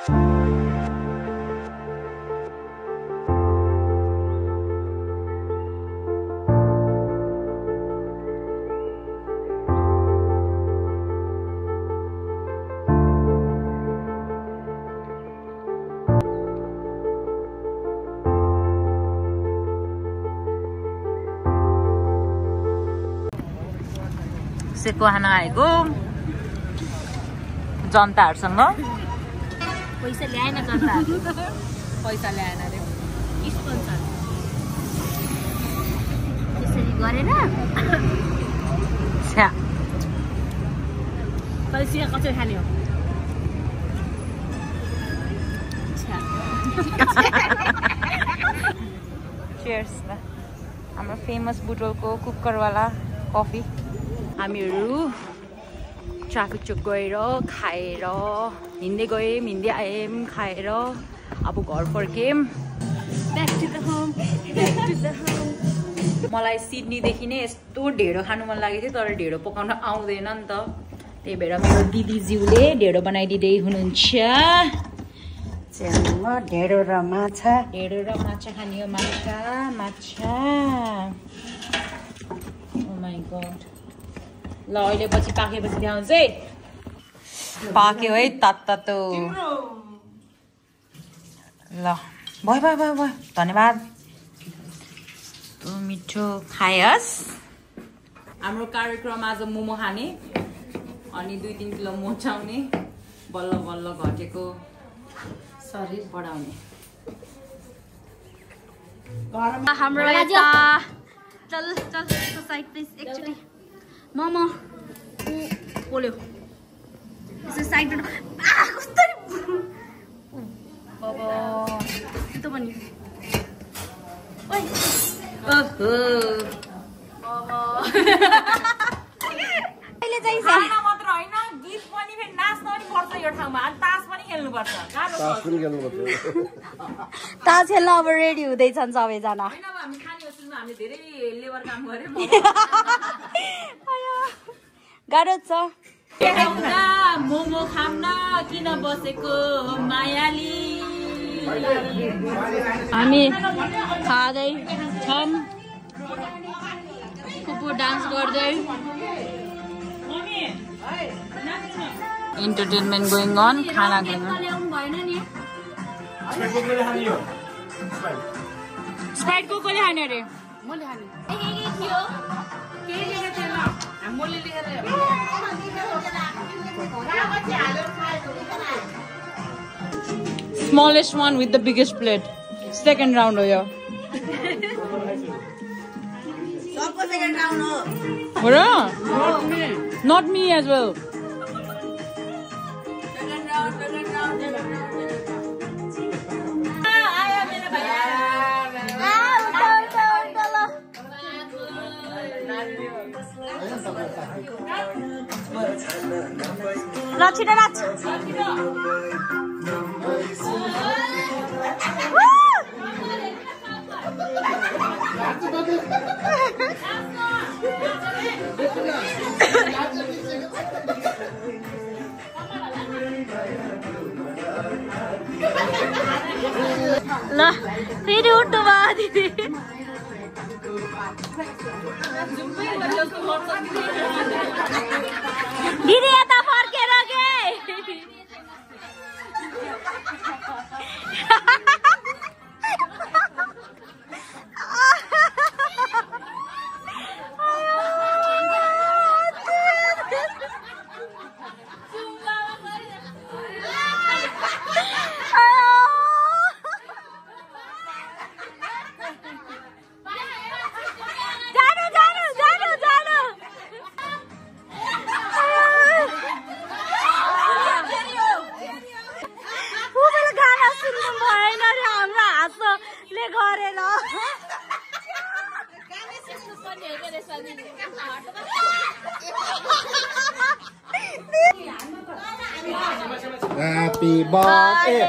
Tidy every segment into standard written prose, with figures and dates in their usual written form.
Seiko खाना आएको जनताहरुसँग पैसा ल्याएन जनताहरु पैसा ल्याएन रे स्पोन्सर त्यसरी गरेन छ्या पैसा कसरी खाने हो छ्या चियर्स हाम्रो फेमस बुटोलको कुकरवाला कफी हामीहरु ट्राफिक चोक गएर खाएर हिँड्दै गयौं हिँड्दै आयौं खाएर अब घर फर्केम ब्याक टु द होम मलाई सिडनी देखि नै यस्तो ढेडो खानु मन लागेथ्यो तर ढेडो पकाउन आउँदैन नि त त्यही भएर मेरो दिदीज्यूले ढेडो बनाइदिँदै हुनुहुन्छ ढेडो र माछा खाने हो माछा ओ माय गॉड ल अहिले पछि पाकेपछि देखाउँछ है पाक्यो है तातो ल भयो धन्यवाद मिठो खायस हाम्रो कार्यक्रम आज मोमो खाने अनि 2-3 किलो मोचाउने बल्ल बल्ल घटेको शरीर बढाउने हाम्रो यता चल साइड प्लिज एकचोटी मोमो बोल्यो यसो साइड कस्तो बाबा त्यो पनि ओइ ओहो बाबा अहिले चाहिँ खाना मात्र हैन गीत पनि फेरि नाच्न पनि पर्छ यो ठाउँमा अनि तास पनि खेल्नु पर्छ तास खेल्न अब रेडी हुँदैछन् सबैजना हैन अब हामी खाने होस्टेलमा हामीले धेरै लेबर काम गर्यौं गाह्रो छ मोमो खाम्न किन बसेको मायाली हामी खाँदै छौं कुपु डान्स गर्दै entertainment going on खाना खाना स्प्राइट को कोले खाने रे मैले खाने smallest one with the biggest plate second round ho yo सबको सेकेन्ड राउन्ड हो Hora? Not me as well. Rachita Rach. La, फेरि उठ्नु भयो दिदी दिदी यता फर्केर के Happy birthday.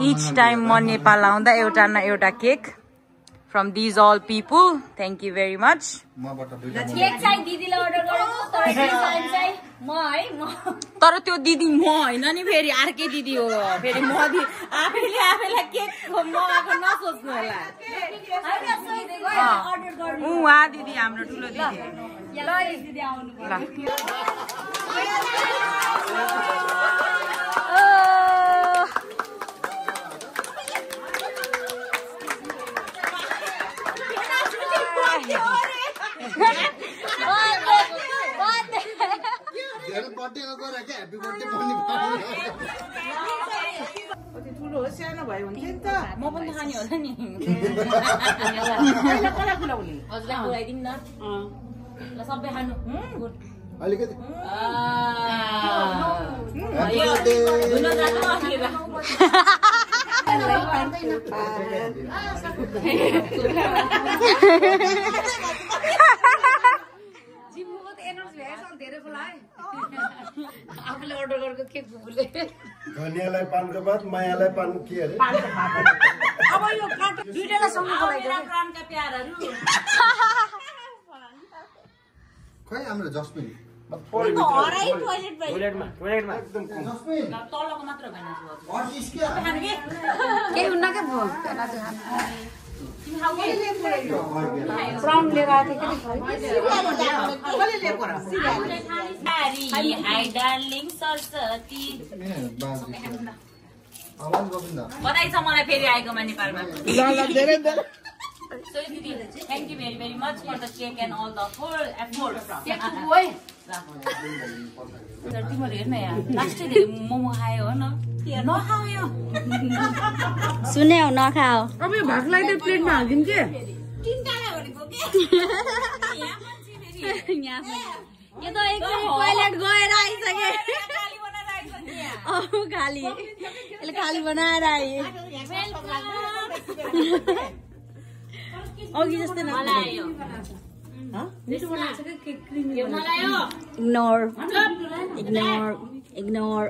Each time म नेपाल आउँदा एउटा न एउटा cake from these all people. Thank you very much. Cake चाहिँ दिदीले अर्डर गरेको तर डिजाइन चाहिँ म है म तर त्यो दिदी म हैन नि फेरि अर्कै दिदी हो फेरि म आफैले केक मगाएको नसोच्नु होला अर्डर गर्नु उहाँ दिदी हाम्रो ठुलो दिदी ल दिदी आउनु म पनि खाने होला नि हजुरलाई खुवाइदिनु न ल सबै खानु अलिकति आफूले अर्डर गरेको के बुबुले धनियालाई पानको बाद मायालाई पान के अरे अब यो दुईटालाई सँगको लागि प्राणका प्यारहरू खै हाम्रो जस्मिन हराइ टोयलेट भाइ एकदम जस्मिन तलको मात्र भएन अर्टिस के के हुन्न के भयो प्राउन लिएर आएको बधाई छ मलाई फेरि आएकोमा नेपालमा So Didi, thank you very much for the cake and all the whole effort. तिमीहरू हेर्न यहाँ लास्टै धेरै मोमो खायो हो न नखाऊ यो सुन्यौ नखाऊ अब यो भागलाई त प्लेटमा हालिदिनु के यो त एकचोटि टोयलेट गएर आइसके खाली यसले खाली बनाएर आए अघि जस्तै इग्नोर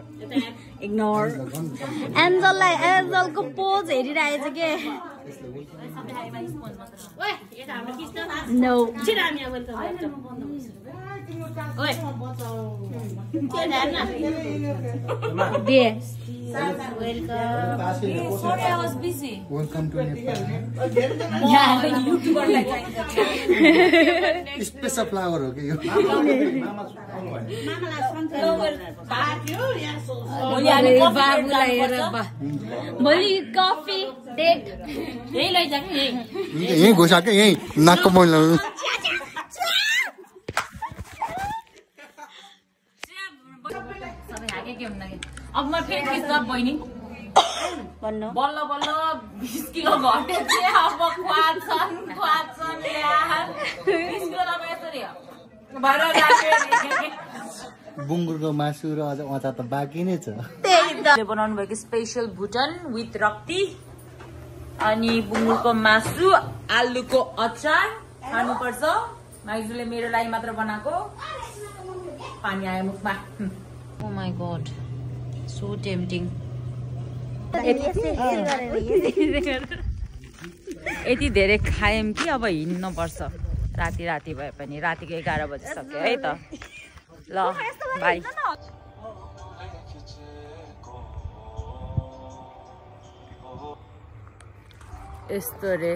एन्जलको पोज हेरिरहेछ के नो दे Sorry, I was busy. Welcome to Nepal special flower हो कि यो भोलि कफी डेट यही लैजाऊ यही घुसाएको यही नाकको मैला अब म फेरि खिच्दा बहिनी भन्नु बल्ल बल्ल 20 किलो घटे चाहिँ अब खुवाछन् यार 20 किलो अब यसरी भएर बुङ्गुरको मासु र अझ अचार त बाँकी नै छ बनाउनु भएको स्पेशल भुटन विथ रक्ती अनि बुङ्गुरको मासु आलुको अचार खानुपर्छ माइजूले मेरो लागि मात्र बनाएको पानी आयो मुखमा ओ माई गॉड सो टेम्पटिङ यति धेरै खायौँ कि अब हिँड्नु पर्छ राति भए पनि रातिको 11 बजे सक्यो है त ल बाई यस्तो रे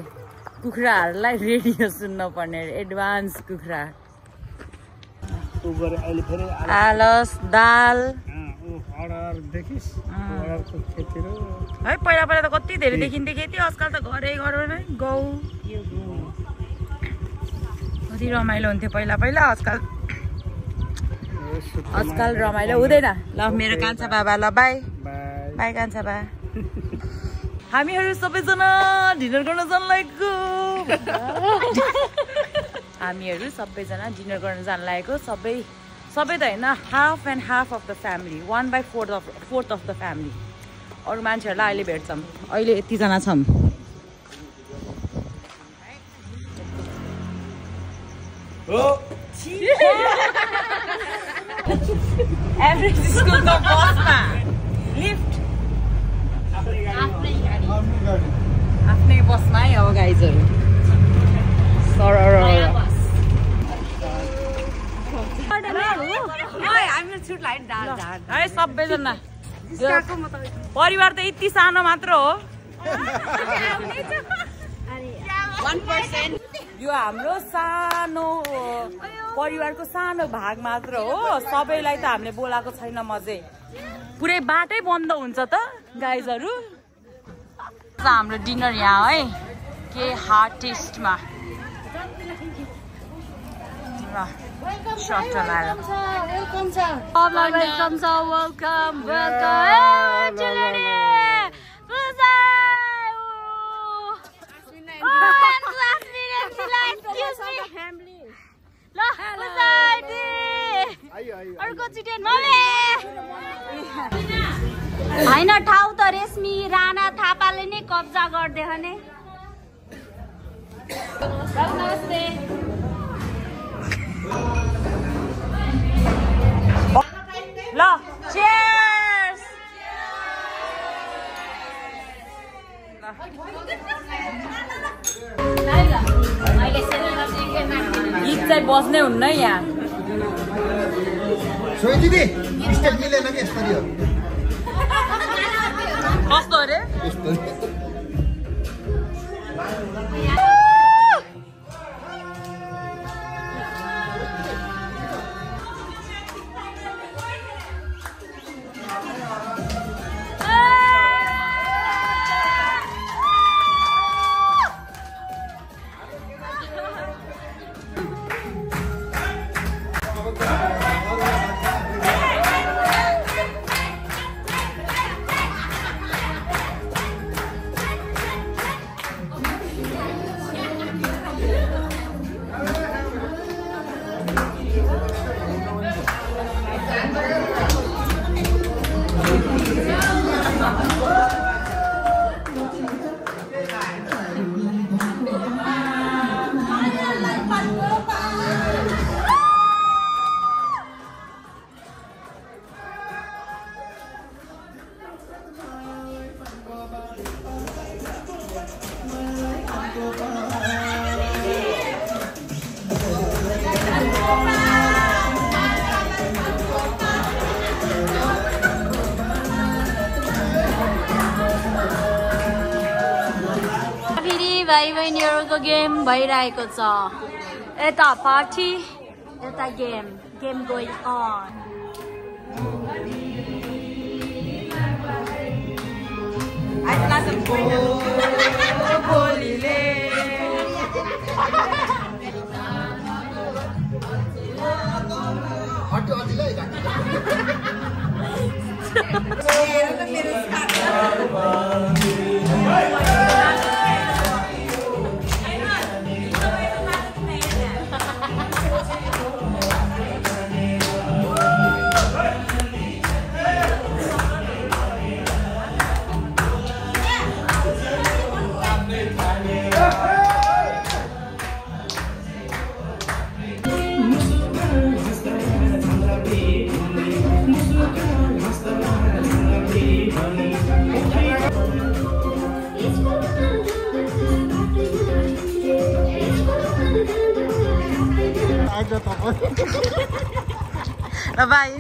कुखुराहरूलाई रेडियो सुन्न पर्ने एडभान्स कुखुरा आलस दाल है पहिला त कति धेरै देखिन्थ्यो खेती आजकल त घरै घरमै गहुँ कति रमाइलो हुन्थ्यो पहिला आजकल रमाइलो हुँदैन ल मेरो कान्छा बाबा ल बाई बाई कान्छा बा हामीहरू सबैजना डिनर गर्न जान लागेको सबै त होइन half and half of the family 1/4 of the family अरू मान्छेहरूलाई अहिले भेट्छौँ अहिले यतिजना छौँ एभरेज स्कुलको बसमा लिफ्ट आफ्नै बसमा है अब गाइजहरू सबैजना परिवार त यति सानो मात्र हो। 1%। यो हाम्रो सानो परिवारको सानो भाग मात्र हो। सबैलाई त हामीले बोलाएको छैन मझै। पुरै बाटै बन्द हुन्छ त गाइजहरु। हाम्रो डिनर यहाँ है के हार्ट टेस्टमा होइन ठाउँ त रेशमी राणा थापाले नै कब्जा गर्दै भने। नमस्ते। ल cheers। गीत चाहिँ बज्नै हुन्न यहाँ। सोही दिदी स्टेप मिलेन कि यसरी हो। कस्तो अरे भाइ बहिनीहरूको गेम भइरहेको छ। यता पार्टी यता गेम गोइङ अन। बाई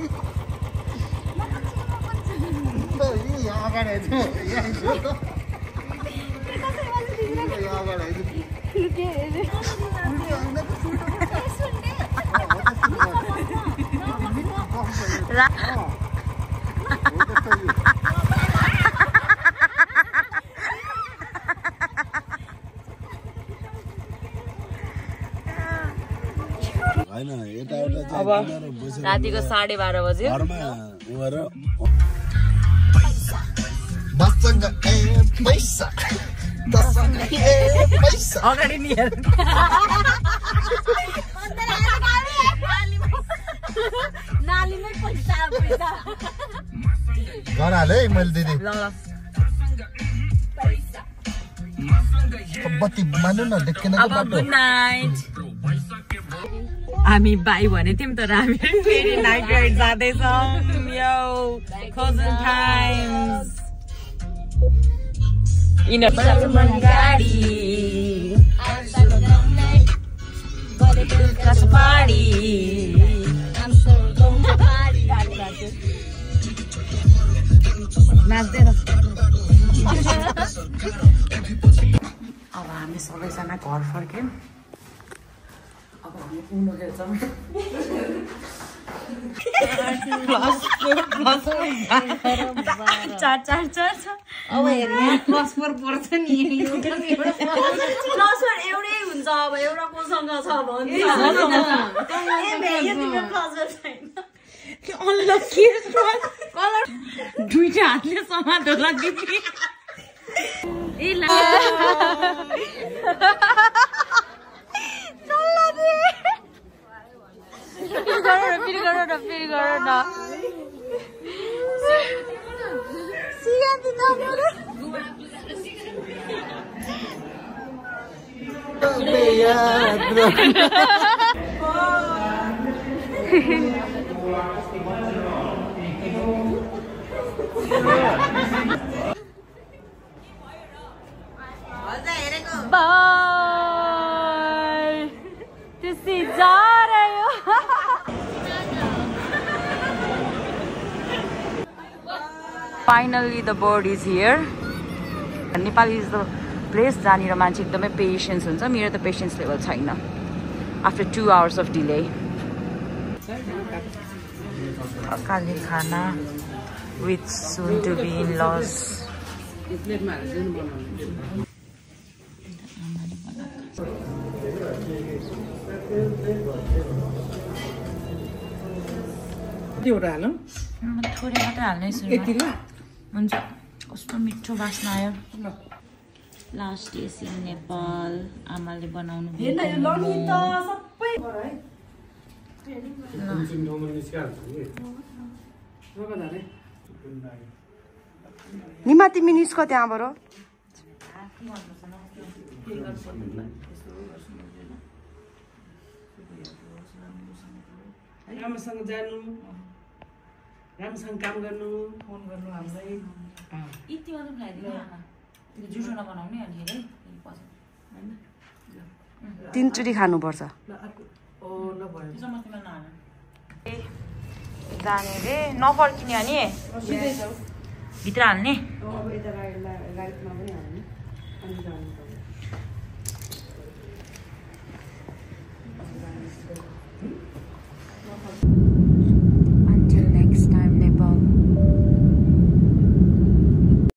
अब रातिको 12:30 बज्यो। अगाडि नि नालीमै पैसा गराले मैले दिदी ल बत्ती मान्नु न देख्दैन अब गुड नाइट। हामी बाई भने थियौँ तर हामी फेरि नाइट राइड जाँदैछौँ। यो खोजन टाइम्स गाडी अब हामी सबैजना घर फर्क्यौँ अब हामी उनो खेल्छौँ चार अब हेर्नु प्लस 4 पर्छ नि प्लस 4 एउटै हुन्छ अब एउटा कोसँग छ भन्छ अनलकी कलर दुईटा हातले समातो लाग्यो फेरि गर न बाय त्यसै जा रहे हो Finally the bird is here. Nepal is the place जहाँनिर मान्छे एकदमै पेशेन्स हुन्छ मेरो त पेशेन्स लेभल छैन after 2 hours of delay. Akali khana with soon to be in-laws. थोरै मात्रै हाल्ने हुन्छ कस्तो मिठो बास्ना आयो लास्ट डेज इन नेपाल आमाले बनाउनु निमा तिमी निस्क त्यहाँबाट राम्रोसँग जानु राम्रोसँग काम गर्नु फोन गर्नु हामीलाई यति मात्र खाइदिनु आमा जुठो नबनाउने अनि हेरे तीनचोटि खानुपर्छ जाने रे नफर्किने अनि भित्र हाल्ने